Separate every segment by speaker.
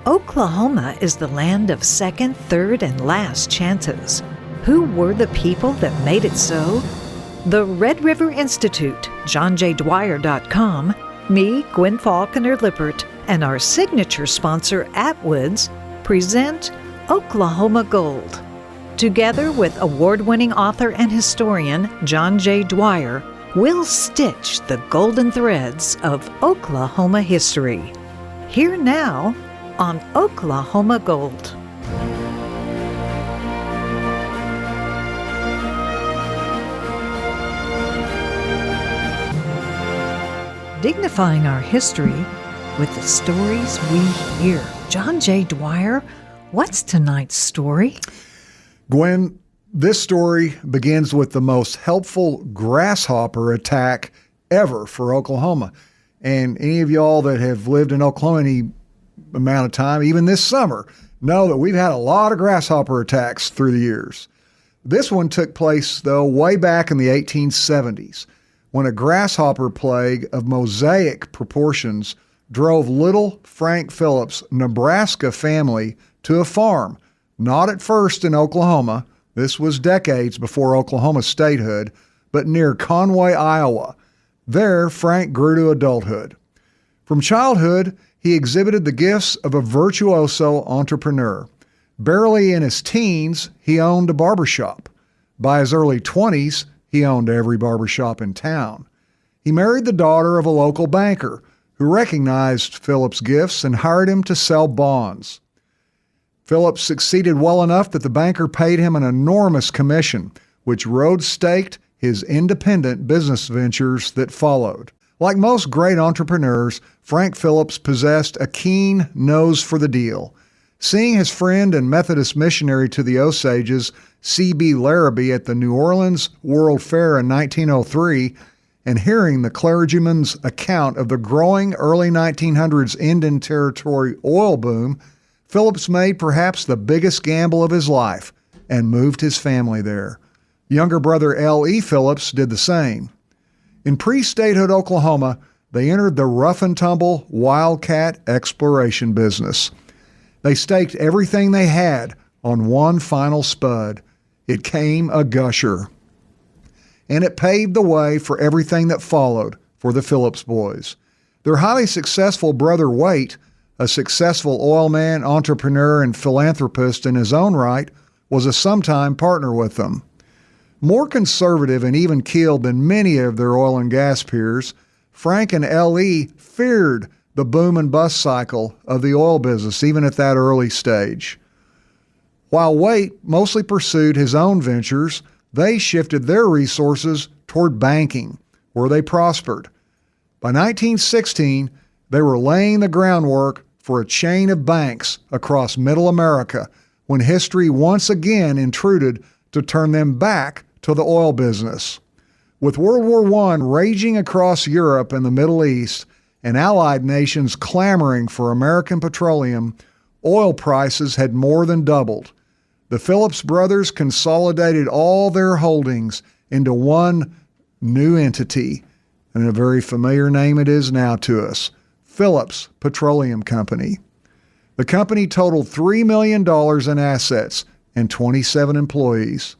Speaker 1: Oklahoma is the land of second, third, and last chances. Who were the people that made it so? The Red River Institute, JohnJDwyer.com, me, Gwen Faulconer-Lippert, and our signature sponsor, Atwoods, present Oklahoma Gold. Together with award-winning author and historian John J. Dwyer, we'll stitch the golden threads of Oklahoma history. Here now on Oklahoma Gold. Dignifying our history with the stories we hear. John J. Dwyer, what's tonight's story?
Speaker 2: Gwen, this story begins with the most helpful grasshopper attack ever for Oklahoma. And any of y'all that have lived in Oklahoma any amount of time, even this summer, know that we've had a lot of grasshopper attacks through the years. This one took place, though, way back in the 1870s, when a grasshopper plague of mosaic proportions drove little Frank Phillips' Nebraska family to a farm, not at first in Oklahoma. This was decades before Oklahoma statehood, but near Conway, Iowa. There, Frank grew to adulthood. From childhood, he exhibited the gifts of a virtuoso entrepreneur. Barely in his teens, he owned a barbershop. By his early 20s, he owned every barbershop in town. He married the daughter of a local banker who recognized Phillips' gifts and hired him to sell bonds. Phillips succeeded well enough that the banker paid him an enormous commission, which road-staked his independent business ventures that followed. Like most great entrepreneurs, Frank Phillips possessed a keen nose for the deal. Seeing his friend and Methodist missionary to the Osages, C.B. Larrabee, at the New Orleans World Fair in 1903, and hearing the clergyman's account of the growing early 1900s Indian Territory oil boom, Phillips made perhaps the biggest gamble of his life and moved his family there. Younger brother L.E. Phillips did the same. In pre-statehood Oklahoma, they entered the rough-and-tumble wildcat exploration business. They staked everything they had on one final spud. It came a gusher. And it paved the way for everything that followed for the Phillips boys. Their highly successful brother Waite, a successful oil man, entrepreneur, and philanthropist in his own right, was a sometime partner with them. More conservative and even-keeled than many of their oil and gas peers, Frank and L.E. feared the boom and bust cycle of the oil business, even at that early stage. While Waite mostly pursued his own ventures, they shifted their resources toward banking, where they prospered. By 1916, they were laying the groundwork for a chain of banks across Middle America when history once again intruded to turn them back to the oil business. With World War I raging across Europe and the Middle East, and Allied nations clamoring for American petroleum, oil prices had more than doubled. The Phillips brothers consolidated all their holdings into one new entity, and a very familiar name it is now to us, Phillips Petroleum Company. The company totaled $3 million in assets and 27 employees.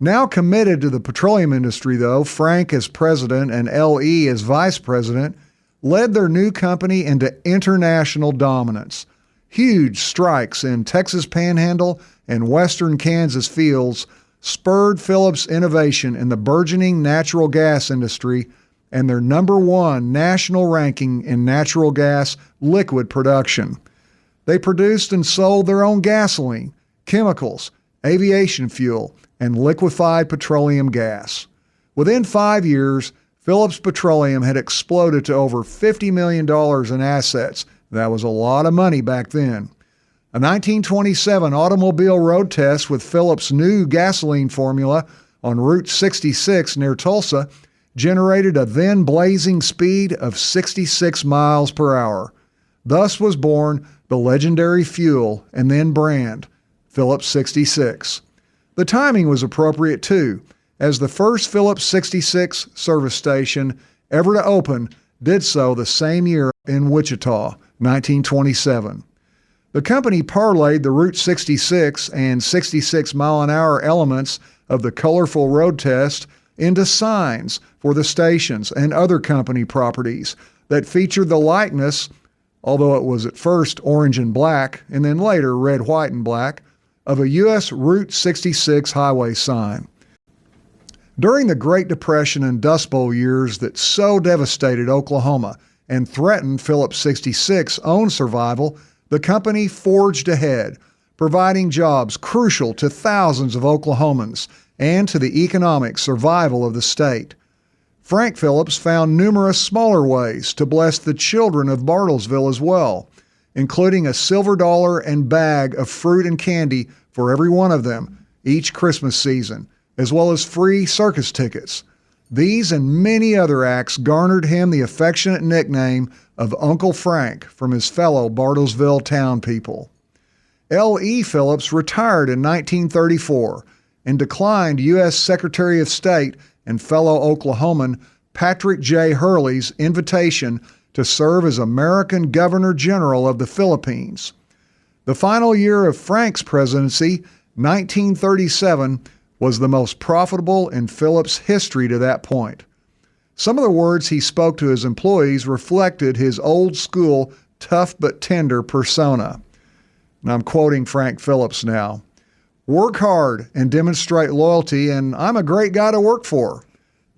Speaker 2: Now committed to the petroleum industry, though, Frank as president and L.E. as vice president led their new company into international dominance. Huge strikes in Texas Panhandle and western Kansas fields spurred Phillips' innovation in the burgeoning natural gas industry and their number one national ranking in natural gas liquid production. They produced and sold their own gasoline, chemicals, aviation fuel, and liquefied petroleum gas. Within 5 years, Phillips Petroleum had exploded to over $50 million in assets. That was a lot of money back then. A 1927 automobile road test with Phillips' new gasoline formula on Route 66 near Tulsa generated a then blazing speed of 66 miles per hour. Thus was born the legendary fuel and then brand, Phillips 66. The timing was appropriate too, as the first Phillips 66 service station ever to open did so the same year in Wichita, 1927. The company parlayed the Route 66 and 66-mile-an-hour elements of the colorful road test into signs for the stations and other company properties that featured the likeness, although it was at first orange and black and then later red, white, and black, of a U.S. Route 66 highway sign. During the Great Depression and Dust Bowl years that so devastated Oklahoma and threatened Phillips 66's own survival, the company forged ahead, providing jobs crucial to thousands of Oklahomans and to the economic survival of the state. Frank Phillips found numerous smaller ways to bless the children of Bartlesville as well, including a silver dollar and bag of fruit and candy for every one of them each Christmas season, as well as free circus tickets. These and many other acts garnered him the affectionate nickname of Uncle Frank from his fellow Bartlesville town people. L.E. Phillips retired in 1934 and declined U.S. Secretary of State and fellow Oklahoman Patrick J. Hurley's invitation to serve as American Governor General of the Philippines. The final year of Frank's presidency, 1937, was the most profitable in Phillips' history to that point. Some of the words he spoke to his employees reflected his old-school, tough but tender persona. And I'm quoting Frank Phillips now. "Work hard and demonstrate loyalty, and I'm a great guy to work for.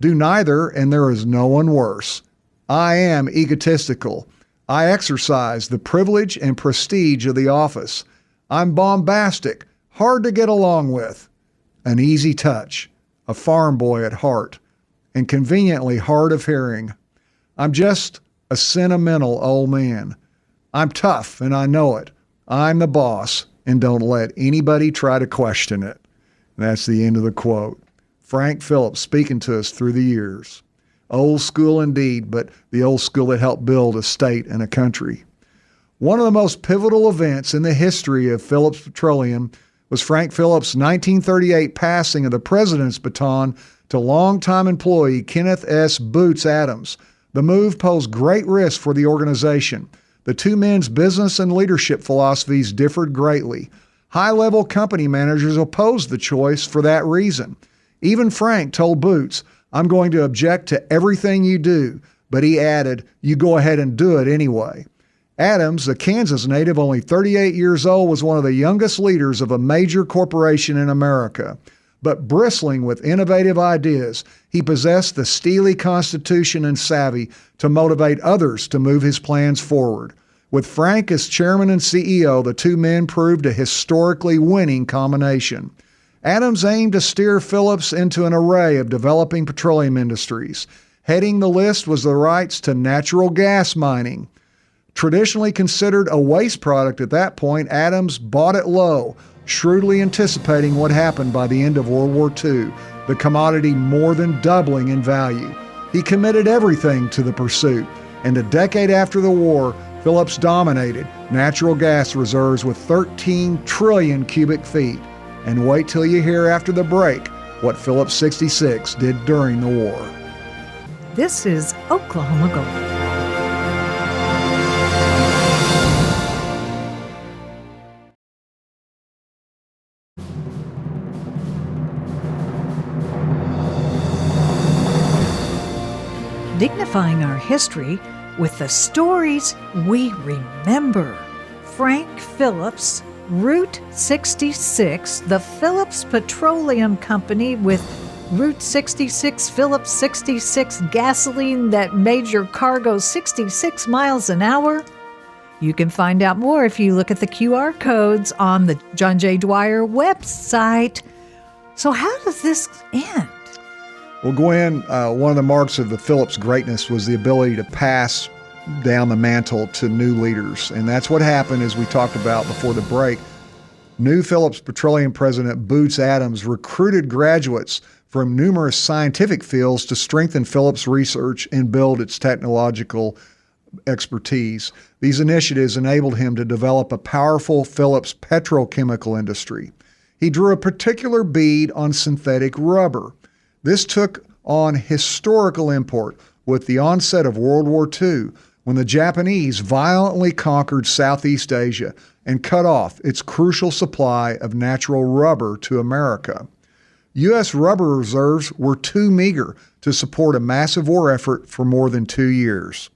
Speaker 2: Do neither, and there is no one worse. I am egotistical. I exercise the privilege and prestige of the office. I'm bombastic, hard to get along with, an easy touch, a farm boy at heart, and conveniently hard of hearing. I'm just a sentimental old man. I'm tough, and I know it. I'm the boss, and don't let anybody try to question it." And that's the end of the quote. Frank Phillips speaking to us through the years. Old school indeed, but the old school that helped build a state and a country. One of the most pivotal events in the history of Phillips Petroleum was Frank Phillips' 1938 passing of the president's baton to longtime employee Kenneth S. Boots Adams. The move posed great risk for the organization. The two men's business and leadership philosophies differed greatly. High-level company managers opposed the choice for that reason. Even Frank told Boots, "I'm going to object to everything you do," but he added, "You go ahead and do it anyway." Adams, a Kansas native only 38 years old, was one of the youngest leaders of a major corporation in America. But bristling with innovative ideas, he possessed the steely constitution and savvy to motivate others to move his plans forward. With Frank as chairman and CEO, the two men proved a historically winning combination. Adams aimed to steer Phillips into an array of developing petroleum industries. Heading the list was the rights to natural gas mining. Traditionally considered a waste product at that point, Adams bought it low, shrewdly anticipating what happened by the end of World War II, the commodity more than doubling in value. He committed everything to the pursuit, and a decade after the war, Phillips dominated natural gas reserves with 13 trillion cubic feet. And wait till you hear after the break what Phillips 66 did during the war.
Speaker 1: This is Oklahoma Gold. Dignifying our history with the stories we remember. Frank Phillips, Route 66, the Phillips Petroleum Company with Route 66 Phillips 66 gasoline that made your car go 66 miles an hour. You can find out more if you look at the QR codes on the John J. Dwyer website. So how does this end?
Speaker 2: Well, Gwen, one of the marks of the Phillips greatness was the ability to pass down the mantle to new leaders. And that's what happened, as we talked about before the break. New Phillips Petroleum President Boots Adams recruited graduates from numerous scientific fields to strengthen Phillips' research and build its technological expertise. These initiatives enabled him to develop a powerful Phillips petrochemical industry. He drew a particular bead on synthetic rubber. This took on historical import with the onset of World War II, when the Japanese violently conquered Southeast Asia and cut off its crucial supply of natural rubber to America. U.S. rubber reserves were too meager to support a massive war effort for more than 2 years.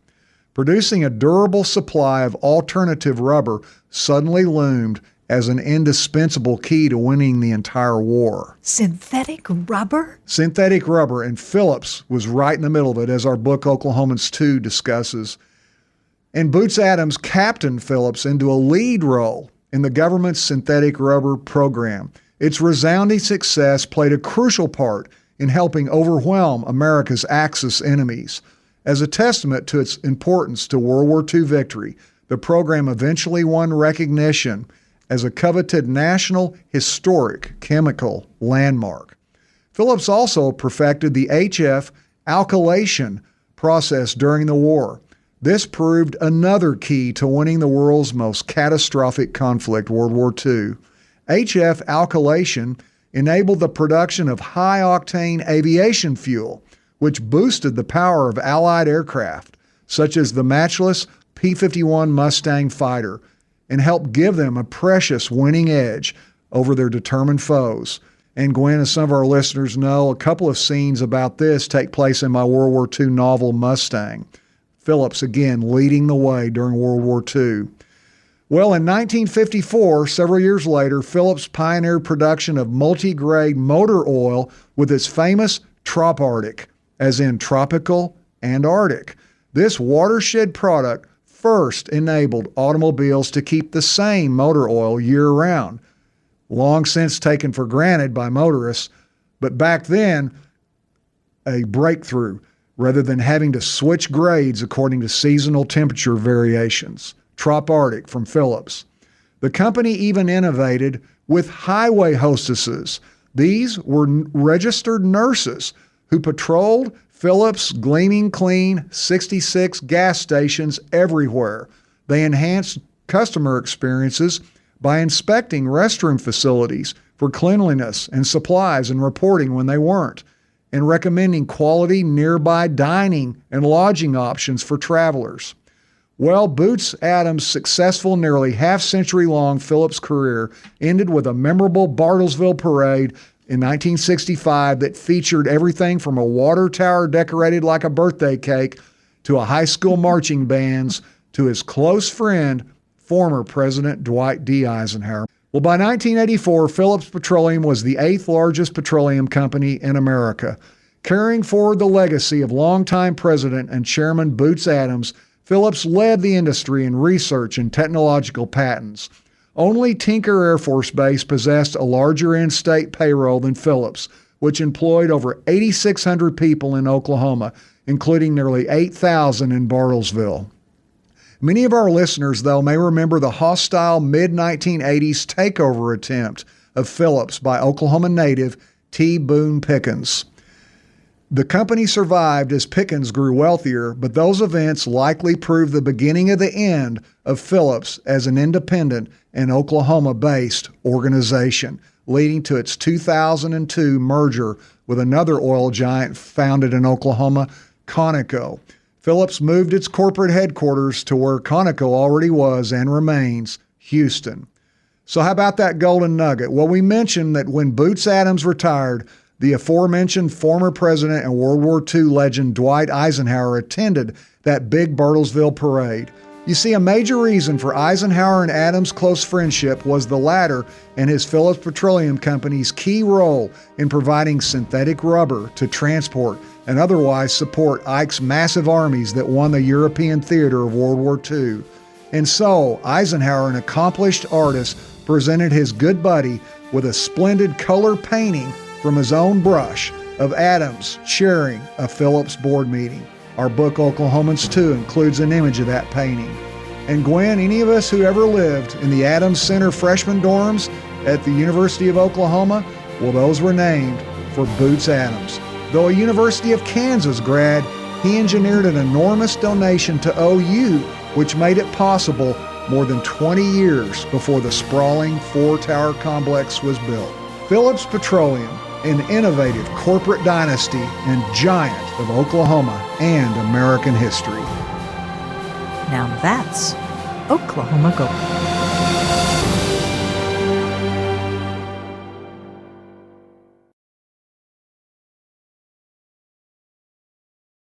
Speaker 2: Producing a durable supply of alternative rubber suddenly loomed as an indispensable key to winning the entire war.
Speaker 1: Synthetic rubber?
Speaker 2: Synthetic rubber, and Phillips was right in the middle of it, as our book Oklahomans 2 discusses. And Boots Adams captained Phillips into a lead role in the government's synthetic rubber program. Its resounding success played a crucial part in helping overwhelm America's Axis enemies. As a testament to its importance to World War II victory, the program eventually won recognition as a coveted national historic chemical landmark. Phillips also perfected the HF alkylation process during the war. This proved another key to winning the world's most catastrophic conflict, World War II. HF alkylation enabled the production of high-octane aviation fuel, which boosted the power of Allied aircraft, such as the matchless P-51 Mustang fighter, and helped give them a precious winning edge over their determined foes. And Gwen, as some of our listeners know, a couple of scenes about this take place in my World War II novel Mustang. Phillips, again, leading the way during World War II. Well, in 1954, several years later, Phillips pioneered production of multi-grade motor oil with its famous Trop-Arctic, as in tropical and Arctic. This watershed product first enabled automobiles to keep the same motor oil year-round, long since taken for granted by motorists, but back then, a breakthrough, rather than having to switch grades according to seasonal temperature variations. Trop-Arctic from Phillips. The company even innovated with highway hostesses. These were registered nurses who patrolled Phillips' gleaming clean 66 gas stations everywhere. They enhanced customer experiences by inspecting restroom facilities for cleanliness and supplies and reporting when they weren't, and recommending quality nearby dining and lodging options for travelers. Well, Boots Adams' successful, nearly half-century-long Phillips career ended with a memorable Bartlesville parade in 1965 that featured everything from a water tower decorated like a birthday cake to a high school marching bands to his close friend, former President Dwight D. Eisenhower. Well, by 1984, Phillips Petroleum was the 8th largest petroleum company in America. Carrying forward the legacy of longtime President and Chairman Boots Adams, Phillips led the industry in research and technological patents. Only Tinker Air Force Base possessed a larger in-state payroll than Phillips, which employed over 8,600 people in Oklahoma, including nearly 8,000 in Bartlesville. Many of our listeners, though, may remember the hostile mid-1980s takeover attempt of Phillips by Oklahoma native T. Boone Pickens. The company survived as Pickens grew wealthier, but those events likely proved the beginning of the end of Phillips as an independent and Oklahoma-based organization, leading to its 2002 merger with another oil giant founded in Oklahoma, Conoco. Phillips moved its corporate headquarters to where Conoco already was and remains, Houston. So how about that golden nugget? Well, we mentioned that when Boots Adams retired, the aforementioned former president and World War II legend Dwight Eisenhower attended that big Bartlesville parade. You see, a major reason for Eisenhower and Adams' close friendship was the latter and his Phillips Petroleum Company's key role in providing synthetic rubber to transport and otherwise support Ike's massive armies that won the European theater of World War II. And so, Eisenhower, an accomplished artist, presented his good buddy with a splendid color painting from his own brush of Adams chairing a Phillips board meeting. Our book, Oklahomans 2, includes an image of that painting. And Gwen, any of us who ever lived in the Adams Center freshman dorms at the University of Oklahoma, well, those were named for Boots Adams. Though a University of Kansas grad, he engineered an enormous donation to OU, which made it possible more than 20 years before the sprawling four-tower complex was built. Phillips Petroleum, an innovative corporate dynasty and giant of Oklahoma and American history.
Speaker 1: Now that's Oklahoma Gold.